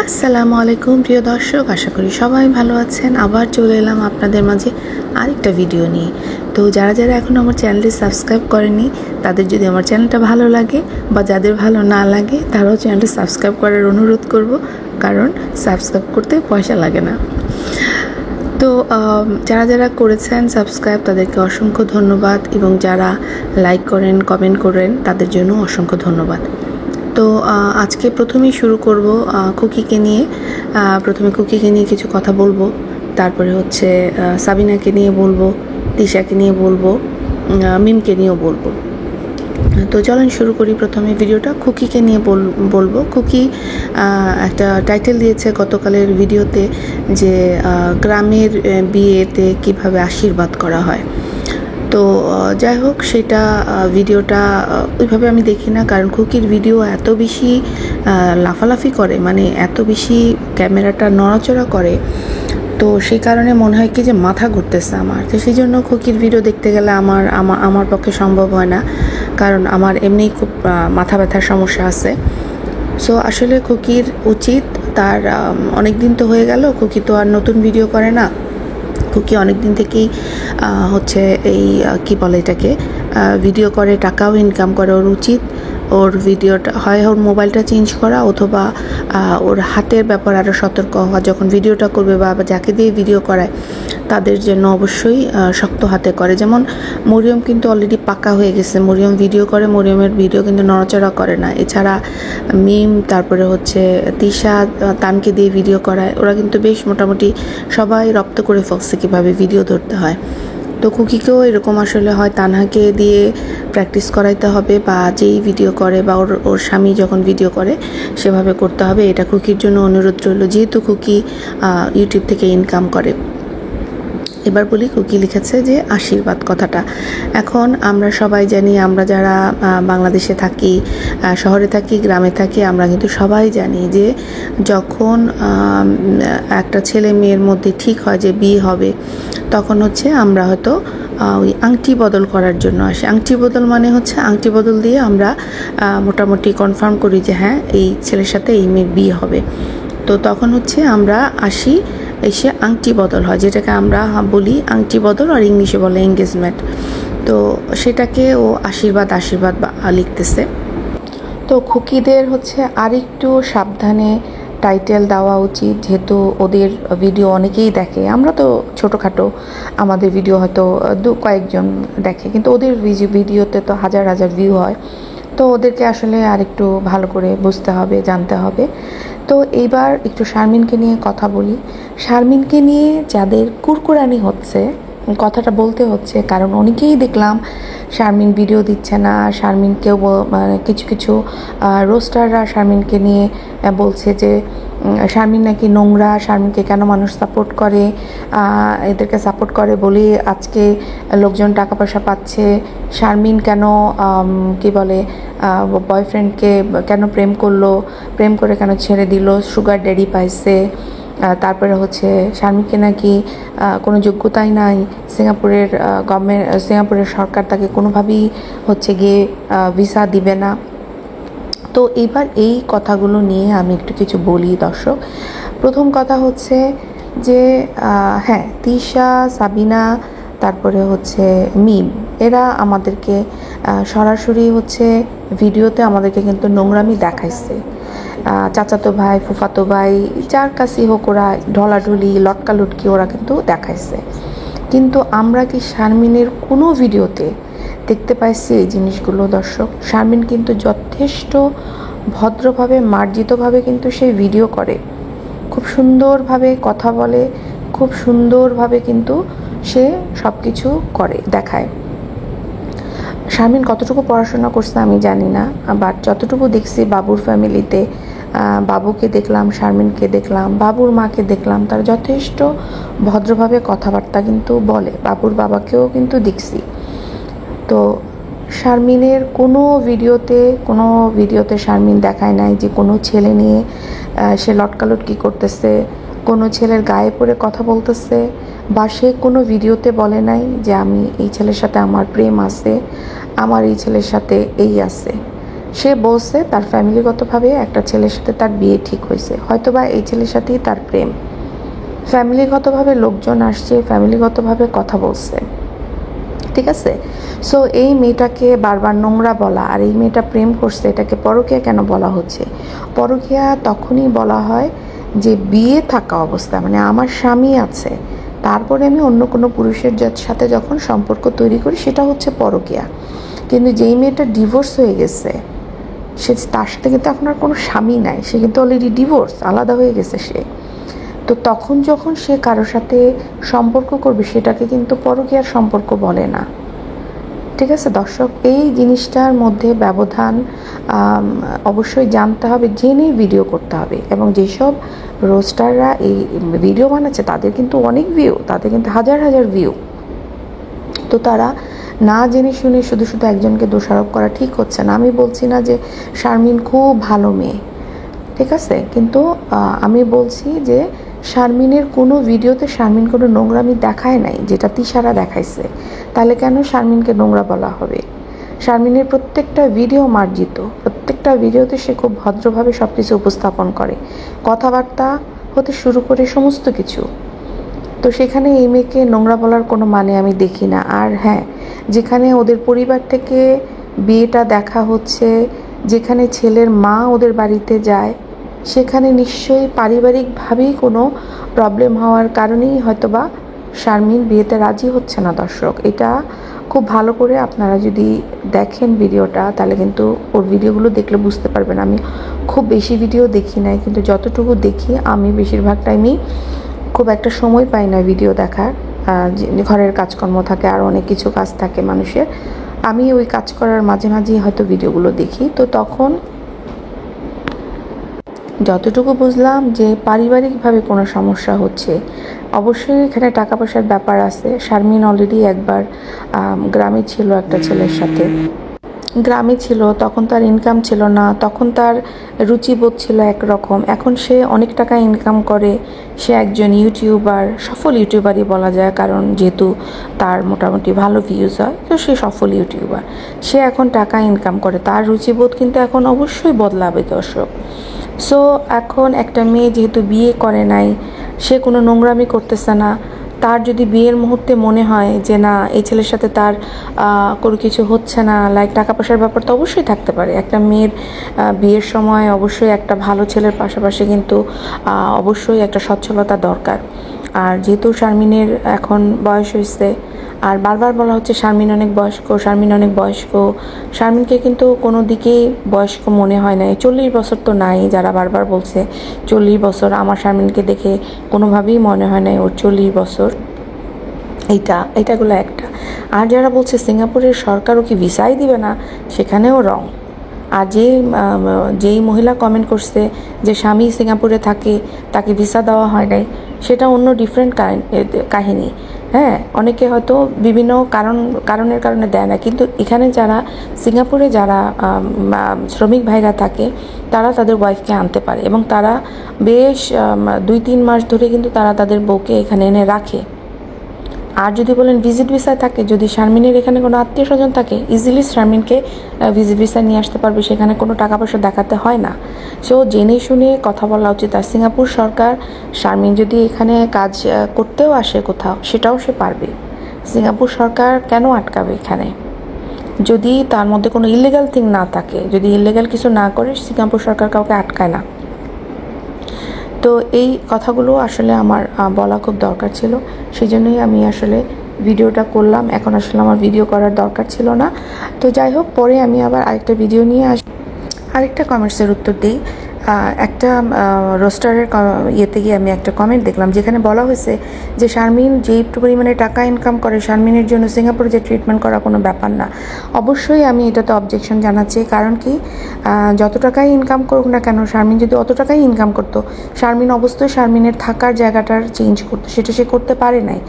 আসসালামু আলাইকুম প্রিয় দর্শক, আশা করি সবাই ভালো আছেন। আবার চলে এলাম আপনাদের মাঝে আরেকটা ভিডিও নিয়ে। তো যারা যারা এখন আমার চ্যানেলটি সাবস্ক্রাইব করেনি, তাদের যদি আমার চ্যানেলটা ভালো লাগে বা যাদের ভালো না লাগে তারাও চ্যানেলটি সাবস্ক্রাইব করার অনুরোধ করব, কারণ সাবস্ক্রাইব করতে পয়সা লাগে না। তো যারা যারা করেছেন সাবস্ক্রাইব তাদেরকে অসংখ্য ধন্যবাদ, এবং যারা লাইক করেন কমেন্ট করেন তাদের জন্য অসংখ্য ধন্যবাদ। তো আজকে প্রথমেই শুরু করব খুকিকে নিয়ে। প্রথমে খুকিকে নিয়ে কিছু কথা বলবো, তারপরে হচ্ছে সাবিনাকে নিয়ে বলবো, তিশাকে নিয়ে বলবো, মিমকে নিয়েও বলবো। তো চলেন শুরু করি। প্রথমে ভিডিওটা খুকিকে নিয়ে বলবো। খুকি একটা টাইটেল দিয়েছে গতকালের ভিডিওতে যে গ্রামের বিয়েতে কিভাবে আশীর্বাদ করা হয়। তো যাই হোক, সেটা ভিডিওটা ওইভাবে আমি দেখি না, কারণ খুকির ভিডিও এত বেশি লাফালাফি করে, মানে এত বেশি ক্যামেরাটা নড়াচড়া করে, তো সেই কারণে মনে হয় কি যে মাথা ঘুরতেছে আমার। তো সেই জন্য খুকির ভিডিও দেখতে গেলে আমার পক্ষে সম্ভব হয় না, কারণ আমার এমনিই খুব মাথা ব্যথার সমস্যা আছে। সো আসলে খুকির উচিত, তার অনেক দিন তো হয়ে গেল, খুকি তো আর নতুন ভিডিও করে না। খুকি অনেক দিন থেকেই হচ্ছে এই কি বলে এটাকে ভিডিও করে, টাকাও ইনকাম করে। ওর উচিত ওর ভিডিওটা হয় ওর মোবাইলটা চেঞ্জ করা, অথবা ওর হাতের ব্যাপারে আরও সতর্ক হওয়া। যখন ভিডিওটা করবে বা যাকে দিয়ে ভিডিও করায় তাদের জন্য অবশ্যই শক্ত হাতে করে। যেমন মরিয়ম কিন্তু অলরেডি পাকা হয়ে গেছে, মরিয়ম ভিডিও করে, মরিয়মের ভিডিও কিন্তু নড়াচড়া করে না। এছাড়া মিম, তারপরে হচ্ছে তিশা, তানকে দিয়ে ভিডিও করায়, ওরা কিন্তু বেশ মোটামুটি সবাই রপ্ত করে ফেলছে কীভাবে ভিডিও ধরতে হয়। তো খুকিকেও এরকম আসলে হয় তানহাকে দিয়ে প্র্যাকটিস করাইতে হবে, বা যেই ভিডিও করে বা ওর স্বামী যখন ভিডিও করে সেভাবে করতে হবে। এটা খুকির জন্য অনুরোধ রইল, যেহেতু খুকি ইউটিউব থেকে ইনকাম করে। এবার বলি, খুকি লিখেছে যে আশীর্বাদ কথাটা। এখন আমরা সবাই জানি, আমরা যারা বাংলাদেশে থাকি, শহরে থাকি, গ্রামে থাকি, আমরা কিন্তু সবাই জানি যে যখন একটা ছেলে মেয়ের মধ্যে ঠিক হয় যে বিয়ে হবে, তখন হচ্ছে আমরা হয়তো ওই আংটি বদল করার জন্য আসি। আংটি বদল মানে হচ্ছে আংটি বদল দিয়ে আমরা মোটামুটি কনফার্ম করি যে হ্যাঁ, এই ছেলের সাথে এই মেয়ের বিয়ে হবে। তো তখন হচ্ছে আমরা আসি, এসে আংটি বদল হয়, যেটাকে আমরা বলি আংটি বদল, আর ইংলিশে বলে এঙ্গেজমেন্ট। তো সেটাকে ও আশীর্বাদ লিখতেছে। তো খুকিদের হচ্ছে আরেকটু সাবধানে টাইটেল দেওয়া উচিত, যেহেতু ওদের ভিডিও অনেকেই দেখে। আমরা তো ছোটোখাটো, আমাদের ভিডিও হয়তো কয়েকজন দেখে, কিন্তু ওদের ভিডিওতে তো হাজার হাজার ভিউ হয়। তো ওদেরকে আসলে আরেকটু ভালো করে বুঝতে হবে, জানতে হবে। তো এইবার একটু শারমিনকে নিয়ে কথা বলি। শারমিনকে নিয়ে যাদের কুরকুরানি হচ্ছে, কথাটা বলতে হচ্ছে, কারণ অনেকেই দেখলাম শারমিন ভিডিও দিচ্ছে না। শারমিনকেও মানে কিছু কিছু রোস্টাররা শারমিনকে নিয়ে বলছে যে শারমিন নাকি নোংরা, শারমিনকে কেন মানুষ সাপোর্ট করে, এদেরকে সাপোর্ট করে বলে আজকে লোকজন টাকা পয়সা পাচ্ছে। শারমিন কেন কি বলে বয়ফ্রেন্ডকে কেন প্রেম করে কেন ছেড়ে দিল, সুগার ড্যাডি পাইছে। তারপরে হচ্ছে শারমিনকে নাকি কোনো যোগ্যতাই নাই, সিঙ্গাপুরের সরকার তাকে কোনোভাবেই হচ্ছে গিয়ে ভিসা দিবে না। তো এবার এই কথাগুলো নিয়ে আমি একটু কিছু বলি দর্শক। প্রথম কথা হচ্ছে যে হ্যাঁ, তিশা, সাবিনা, তারপরে হচ্ছে মিম, এরা আমাদেরকে সরাসরি হচ্ছে ভিডিওতে আমাদেরকে কিন্তু নোংরামি দেখাইছে। চাচাতো ভাই, ফুফাতো ভাই, যার কাছেই হোক, ওরা ঢলাঢলি লটকালটকি ওরা কিন্তু দেখাইছে। কিন্তু আমরা কি শারমিনের কোনো ভিডিওতে দেখতে পাইছি এই জিনিসগুলো দর্শক? শারমিন কিন্তু যথেষ্ট ভদ্রভাবে, মার্জিতভাবে কিন্তু সেই ভিডিও করে, খুব সুন্দরভাবে কথা বলে, খুব সুন্দরভাবে কিন্তু সে সব কিছু করে, দেখায়। শারমিন কতটুকু পড়াশোনা করছে আমি জানি না, বাট যতটুকু দেখছি বাবুর ফ্যামিলিতে, বাবুকে দেখলাম, শারমিনকে দেখলাম, বাবুর মাকে দেখলাম, তারা যথেষ্ট ভদ্রভাবে কথাবার্তা কিন্তু বলে। বাবুর বাবাকেও কিন্তু দেখছি। তো শারমিনের কোনো ভিডিওতে শারমিন দেখায় নাই যে কোনো ছেলে নিয়ে সে লটকালটকি করতেছে, কোনো ছেলের গায়ে পড়ে কথা বলতেছে, বা সে কোনো ভিডিওতে বলে নাই যে আমি এই ছেলের সাথে আমার প্রেম আছে, আমার এই ছেলের সাথে এই আছে। সে বলছে তার ফ্যামিলিগতভাবে একটা ছেলের সাথে তার বিয়ে ঠিক হয়েছে, হয়তোবা এই ছেলের সাথেই তার প্রেম, ফ্যামিলিগতভাবে লোকজন আসছে, ফ্যামিলিগতভাবে কথা বলছে, ঠিক আছে। সো এই মেয়েটাকে বারবার নোংরা বলা, আর এই মেয়েটা প্রেম করছে, এটাকে পরকীয়া কেন বলা হচ্ছে? পরকীয়া তখনই বলা হয় যে বিয়ে থাকা অবস্থা, মানে আমার স্বামী আছে, তারপরে আমি অন্য কোনো পুরুষের সাথে যখন সম্পর্ক তৈরি করি, সেটা হচ্ছে পরকীয়া। কিন্তু যেই মেয়েটা ডিভোর্স হয়ে গেছে, সে তার সাথে কিন্তু এখন আর কোনো স্বামী নাই, সে কিন্তু অলরেডি ডিভোর্স, আলাদা হয়ে গেছে সে। তো তখন যখন সে কারোর সাথে সম্পর্ক করবে, সেটাকে কিন্তু পরকীয়ার সম্পর্ক বলে না, ঠিক আছে দর্শক। এই জিনিসটার মধ্যে ব্যবধান অবশ্যই জানতে হবে, জেনেই ভিডিও করতে হবে। এবং যেসব রোস্টাররা এই ভিডিও বানাচ্ছে, তাদের কিন্তু অনেক ভিউ, তাদের কিন্তু হাজার হাজার ভিউ। তো তারা না জেনে শুনে শুধু শুধু একজনকে দোষারোপ করা ঠিক হচ্ছে না। আমি বলছি না যে শারমিন খুব ভালো মেয়ে, ঠিক আছে, কিন্তু আমি বলছি যে শারমিনের কোনো ভিডিওতে শারমিন কোনো নোংরামি দেখায় নাই, যেটা তিশারা দেখাইছে। তাহলে কেন শারমিনকে নোংরা বলা হবে? শারমিনের প্রত্যেকটা ভিডিও মার্জিত, প্রত্যেকটা ভিডিওতে সে খুব ভদ্রভাবে সব কিছু উপস্থাপন করে, কথাবার্তা হতে শুরু করে সমস্ত কিছু। তো সেখানে এই মেয়েকে নোংরা বলার কোনো মানে আমি দেখি না। আর হ্যাঁ, যেখানে ওদের পরিবার থেকে বিয়েটা দেখা হচ্ছে, যেখানে ছেলের মা ওদের বাড়িতে যায়, সেখানে নিশ্চয়ই পারিবারিকভাবেই কোনো প্রবলেম হওয়ার কারণেই হয়তোবা শারমিন বিয়েতে রাজি হচ্ছে না। দর্শক, এটা খুব ভালো করে আপনারা যদি দেখেন ভিডিওটা, তাহলে কিন্তু ওর ভিডিওগুলো দেখলে বুঝতে পারবেন। আমি খুব বেশি ভিডিও দেখি নাই, কিন্তু যতটুকু দেখি আমি বেশিরভাগ টাইমই খুব একটা সময় পাই না ভিডিও দেখার, ঘরের কাজকর্ম থাকে, আর অনেক কিছু কাজ থাকে মানুষের। আমি ওই কাজ করার মাঝে মাঝেই হয়তো ভিডিওগুলো দেখি। তো তখন যতটুকু বুঝলাম যে পারিবারিকভাবে কোনো সমস্যা হচ্ছে। অবশ্যই এখানে টাকা পয়সার ব্যাপার আছে। শারমিন অলরেডি একবার গ্রামে ছিল একটা ছেলের সাথে, গ্রামে ছিল, তখন তার ইনকাম ছিল না, তখন তার রুচিবোধ ছিল একরকম। এখন সে অনেক টাকা ইনকাম করে, সে একজন ইউটিউবার, সফল ইউটিউবারই বলা যায়, কারণ যেহেতু তার মোটামুটি ভালো ভিউজ হয়, তো সে সফল ইউটিউবার। সে এখন টাকা ইনকাম করে, তার রুচিবোধ কিন্তু এখন অবশ্যই বদলাবে দর্শক। সো এখন একটা মেয়ে যেহেতু বিয়ে করে নাই, সে কোনো নোংরামি করতেছে না, তার যদি বিয়ের মুহূর্তে মনে হয় যে না, এই ছেলের সাথে তার কোনো কিছু হচ্ছে না, লাইক টাকা পয়সার ব্যাপার তো অবশ্যই থাকতে পারে। একটা মেয়ের বিয়ের সময় অবশ্যই একটা ভালো ছেলের পাশাপাশি কিন্তু অবশ্যই একটা সচ্ছলতা দরকার। আর যেহেতু শারমিনের এখন বয়স হয়েছে, আর বারবার বলা হচ্ছে শারমিন অনেক বয়স্ক, শারমিন অনেক বয়স্ক, শারমিনকে কিন্তু কোনো দিকেই বয়স্ক মনে হয় না। 40 বছর তো নাই, যারা বারবার বলছে 40 বছর, আমার শারমিনকে দেখে কোনোভাবেই মনে হয় না ওর 40 বছর। এইটাগুলো একটা। আর যারা বলছে সিঙ্গাপুরের সরকারও কি ভিসাই দিবে না, সেখানেও রং। আর যেই মহিলা কমেন্ট করছে যে স্বামী সিঙ্গাপুরে থাকে, তাকে ভিসা দেওয়া হয় নাই, সেটা অন্য ডিফারেন্ট কাহিনী। হ্যাঁ, অনেকে হয়তো বিভিন্ন কারণের কারণে দেয় না, কিন্তু এখানে যারা সিঙ্গাপুরে যারা শ্রমিক ভাইরা থাকে, তারা তাদের ওয়াইফকে আনতে পারে, এবং তারা বেশ 2-3 মাস ধরে কিন্তু তারা তাদের বউকে এখানে এনে রাখে। আর যদি বলেন ভিজিট ভিসায় থাকে, যদি শারমিনের এখানে কোনো আত্মীয় স্বজন থাকে, ইজিলি শারমিনকে ভিজিট ভিসায় নিয়ে আসতে পারবে, সেখানে কোনো টাকা পয়সা দেখাতে হয় না। সো জেনে শুনে কথা বলা উচিত। আর সিঙ্গাপুর সরকার, শারমিন যদি এখানে কাজ করতেও আসে কোথাও, সেটাও সে পারবে। সিঙ্গাপুর সরকার কেন আটকাবে এখানে? যদি তার মধ্যে কোনো ইলিগাল থিং না থাকে, যদি ইলিগাল কিছু না করে, সিঙ্গাপুর সরকার কাউকে আটকায় না। তো এই কথাগুলো আসলে আমার বলা খুব দরকার ছিল, সেই জন্যই আমি আসলে ভিডিওটা করলাম। এখন আসলে আমার ভিডিও করার দরকার ছিল না। তো যাই হোক, পরে আমি আবার আরেকটা ভিডিও নিয়ে আরেকটা কমেন্টসের উত্তর দিই। একটা রোস্টারের ইয়েতে গিয়ে আমি একটা কমেন্ট দেখলাম, যেখানে বলা হয়েছে যে শারমিন যে একটু পরিমাণে টাকা ইনকাম করে, শারমিনের জন্য সিঙ্গাপুরে যে ট্রিটমেন্ট করা কোনো ব্যাপার না। অবশ্যই আমি এটাতে অবজেকশন জানাচ্ছি, কারণ কি, যত টাকাই ইনকাম করুক না কেন, শারমিন যদি অত টাকাই ইনকাম করতো, শারমিন অবশ্যই শারমিনের থাকার জায়গাটার চেঞ্জ করতো, সেটা সে করতে পারে নাই।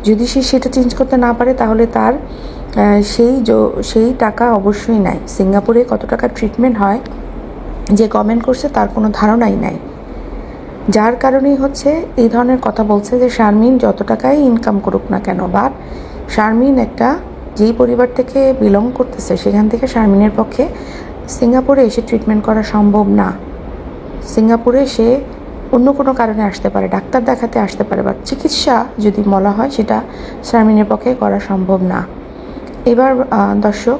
যদি সে সেটা চেঞ্জ করতে না পারে, তাহলে তার সেই টাকা অবশ্যই নাই। সিঙ্গাপুরে কত টাকা ট্রিটমেন্ট হয়, যে কমেন্ট করছে তার কোনো ধারণাই নাই, যার কারণেই হচ্ছে এই ধরনের কথা বলছে যে শারমিন যত টাকাই ইনকাম করুক না কেন। বাট শারমিন একটা যেই পরিবার থেকে বিলং করতেছে, সেখান থেকে শারমিনের পক্ষে সিঙ্গাপুরে এসে ট্রিটমেন্ট করা সম্ভব না। সিঙ্গাপুরে সে অন্য কোনো কারণে আসতে পারে, ডাক্তার দেখাতে আসতে পারে, বাট চিকিৎসা যদি বলা হয় সেটা শারমিনের পক্ষে করা সম্ভব না। এবার দর্শক,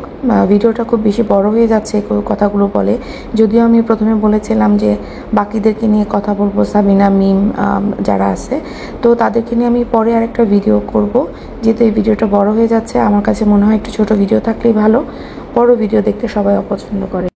ভিডিওটা খুব বেশি বড় হয়ে যাচ্ছে কথাগুলো বলে, যদিও আমি প্রথমে বলেছিলাম যে বাকিদেরকে নিয়ে কথা বলবো, সাবিনা, মিম যারা আছে, তো তাদেরকে নিয়ে আমি পরে আরেকটা ভিডিও করব। যেহেতু এই ভিডিওটা বড় হয়ে যাচ্ছে, আমার কাছে মনে হয় একটু ছোট ভিডিও থাকলেই ভালো, বড় ভিডিও দেখতে সবাই অপছন্দ করে।